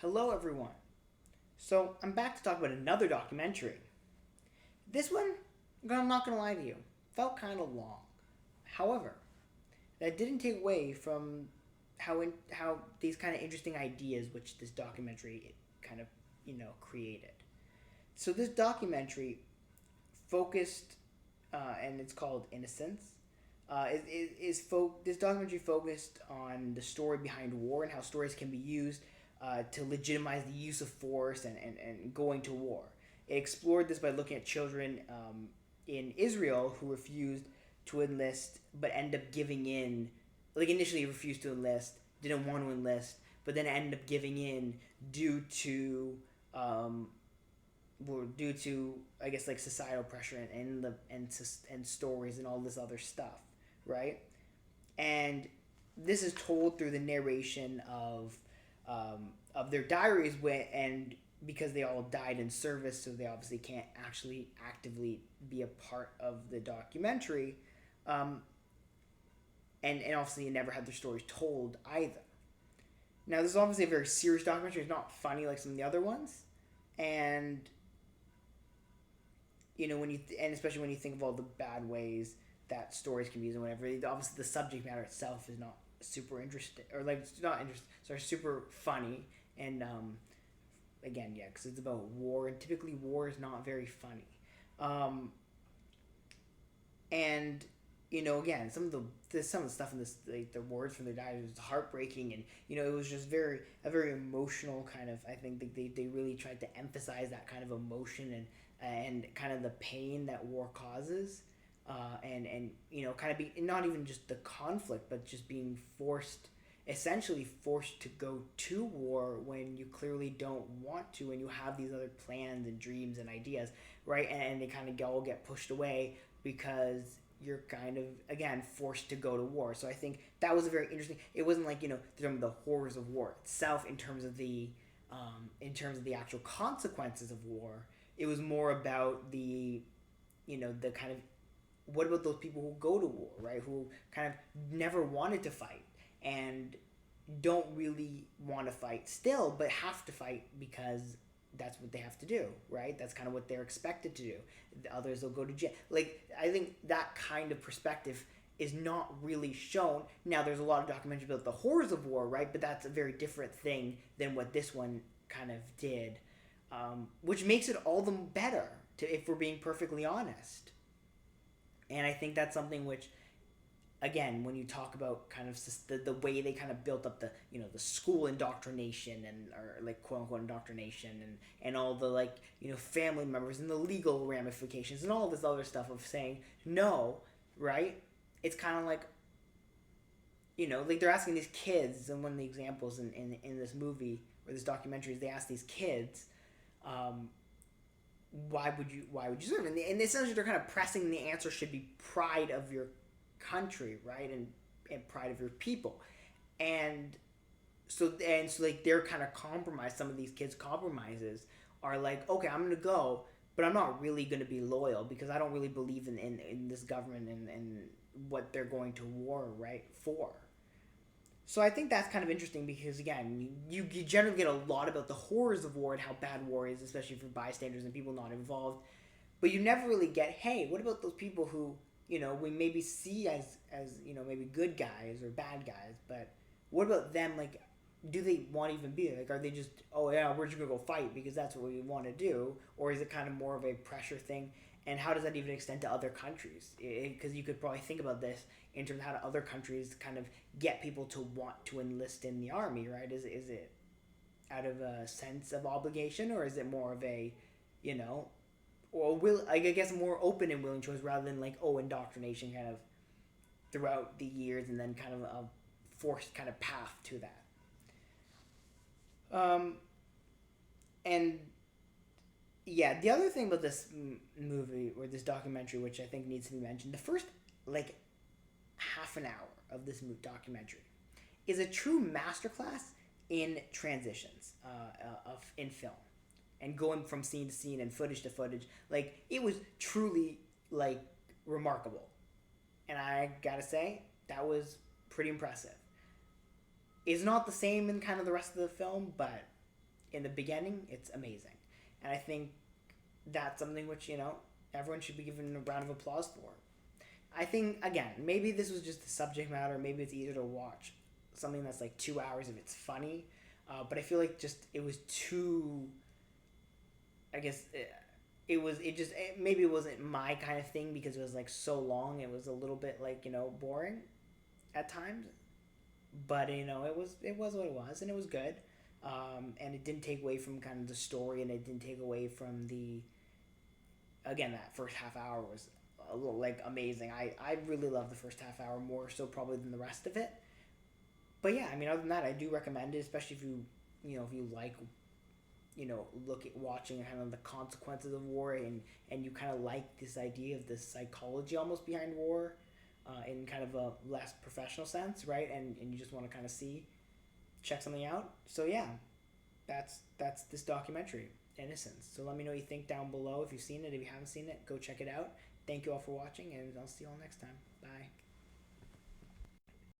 Hello, everyone. So, I'm back to talk about another documentary. This one, I'm not gonna lie to you, felt kind of long. However, that didn't take away from how these kind of interesting ideas which this documentary kind of created. So this documentary focused, and it's called Innocence. This documentary focused on the story behind war and how stories can be used to legitimize the use of force and going to war. It explored this by looking at children in Israel who refused to enlist but end up giving in. Like initially refused to enlist, didn't want to enlist, but then ended up giving in due to um, due to I guess like societal pressure and stories and all this other stuff, right? And this is told through the narration of their diaries and because they all died in service, so they obviously can't actually actively be a part of the documentary. Um, and obviously they never had their stories told either. Now, this is obviously a very serious documentary. It's not funny like some of the other ones, and and especially when you think of all the bad ways that stories can be used and whatever. Obviously, the subject matter itself is not super interesting, or like it's not interesting. Sorry, super funny, and again, yeah, because it's about war, and typically war is not very funny. Um, and again, some of the stuff in this, like the words from their diaries, was heartbreaking, and it was just very emotional kind of. I think they really tried to emphasize that kind of emotion and kind of the pain that war causes, and kind of be not even just the conflict, but just being essentially forced to go to war when you clearly don't want to, and you have these other plans and dreams and ideas, right? And they kind of all get pushed away because you're kind of again forced to go to war. So I think that was a very interesting. It wasn't like the horrors of war itself in terms of the actual consequences of war. It was more about the kind of what about those people who go to war, right? Who kind of never wanted to fight and don't really want to fight still, but have to fight because that's what they have to do, right? That's kind of what they're expected to do. The others will go to jail. Like, I think that kind of perspective is not really shown. Now, there's a lot of documentaries about the horrors of war, right? But that's a very different thing than what this one kind of did, which makes it all the better, if we're being perfectly honest. And I think that's something which, again, when you talk about kind of the way they kind of built up the school indoctrination or like quote unquote indoctrination and all the like family members and the legal ramifications and all this other stuff of saying no, right? It's kind of like like they're asking these kids, and one of the examples in this movie or this documentary is they ask these kids, why would you serve? And essentially they're kind of pressing the answer should be pride of your country, right? And pride of your people. And so like they're kind of compromised. Some of these kids compromises are like, okay, I'm gonna go, but I'm not really gonna be loyal because I don't really believe in this government and what they're going to war, right, for. So I think that's kind of interesting because again, you generally get a lot about the horrors of war and how bad war is, especially for bystanders and people not involved. But you never really get, hey, what about those people who we maybe see as maybe good guys or bad guys, but what about them? Like, do they want to even be there? Like, are they just, oh yeah, we're just gonna go fight because that's what we want to do, or is it kind of more of a pressure thing? And how does that even extend to other countries? Because you could probably think about this in terms of how do other countries kind of get people to want to enlist in the army, right? Is it out of a sense of obligation, or is it more of a, you know, or will I guess more open and willing choice rather than like indoctrination kind of throughout the years and then kind of a forced kind of path to that. Um, and yeah, the other thing about this movie or this documentary, which I think needs to be mentioned, the first like half an hour of this documentary is a true masterclass in transitions of in film and going from scene to scene and footage to footage. Like it was truly like remarkable, and I gotta say that was pretty impressive. It's not the same in kind of the rest of the film, but in the beginning, it's amazing. And I think that's something which, everyone should be given a round of applause for. I think, again, maybe this was just the subject matter. Maybe it's easier to watch something that's like 2 hours if it's funny. But I feel like just it was too. I guess maybe it wasn't my kind of thing because it was like so long. It was a little bit like boring at times. But it was what it was, and it was good. And it didn't take away from kind of the story, and it didn't take away from the. Again, that first half hour was a little like amazing. I really love the first half hour more so probably than the rest of it. But yeah, I mean, other than that, I do recommend it, especially if if you like, look at watching kind of the consequences of war, and you kind of like this idea of the psychology almost behind war, in kind of a less professional sense, right? And you just want to kind of check something out. So yeah, that's this documentary, Innocence. So let me know what you think down below if you've seen it. If you haven't seen it, go check it out. Thank you all for watching, and I'll see you all next time. Bye.